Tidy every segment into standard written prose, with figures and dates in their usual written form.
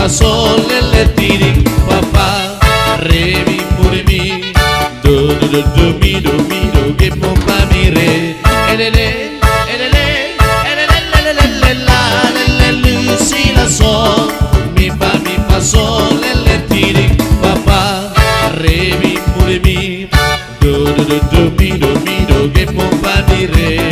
sol le tiri fa fa re mi pure mi do do do mi do che mo fa mi re elele elele elele la le si la sol mi fa sol le tiri fa fa re mi pure mi do do mi do che mo fa mi re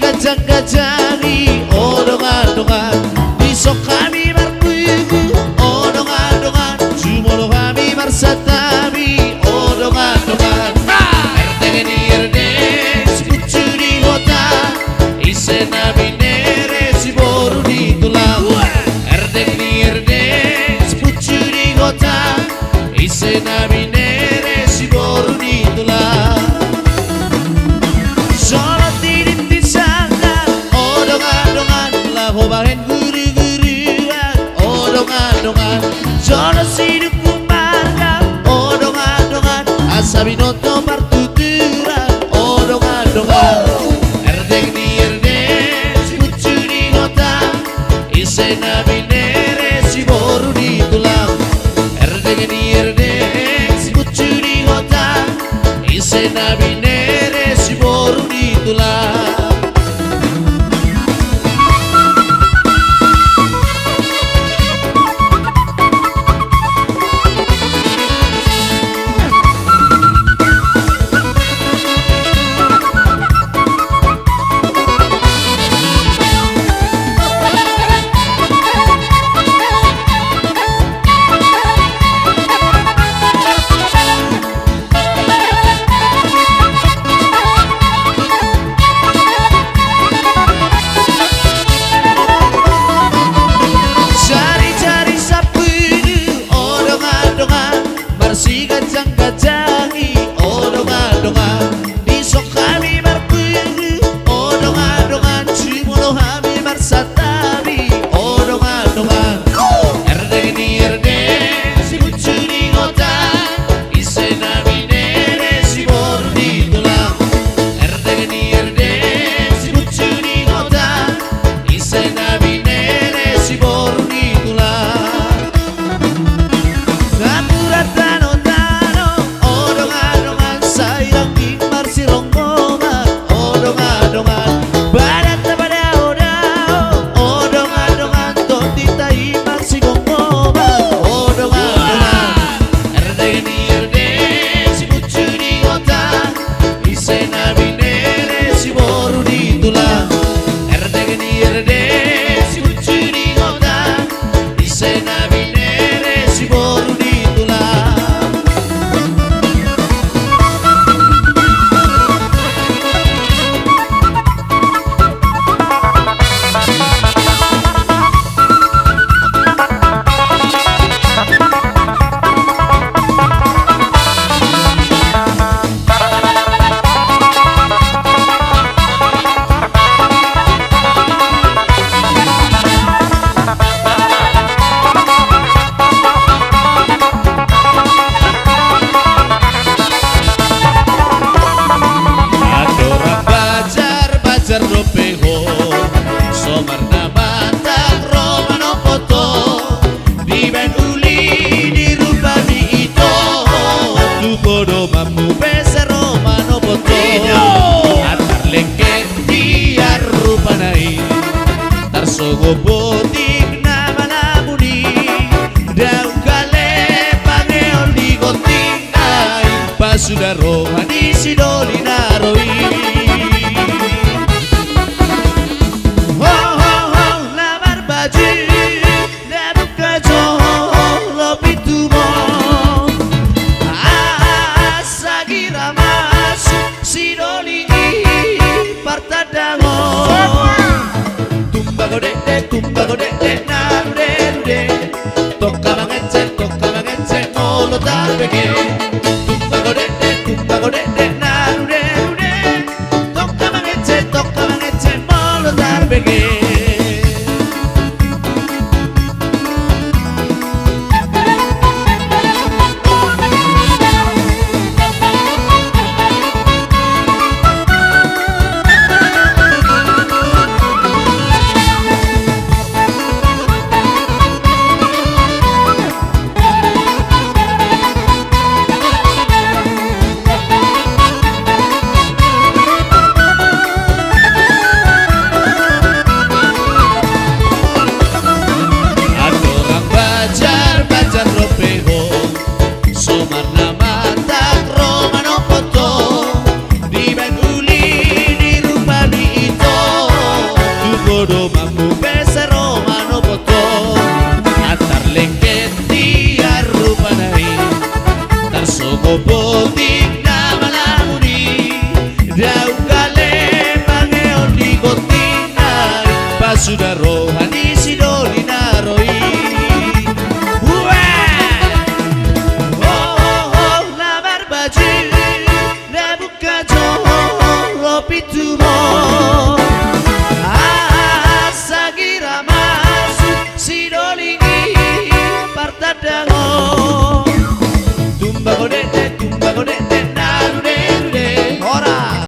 Gajah-gajani odongan-dongan besok kami berkuku odongan-dongan jumolo kami bersatami odongan-dongan erdegeni erdes kucuri kota isena binere si boru ditulang erdegeni erdes kucuri kota isena binere si boru ditulang hobahen guru-guruan odongan-dongan jono sidukku mangga odongan-dongan asabinoto partuturan odongan-dongan erdeg di erdes kucuri kota isena binere si boru ditulang erdeg di erdes Opotik nabalamuri Daukale mane hori gotinai Basura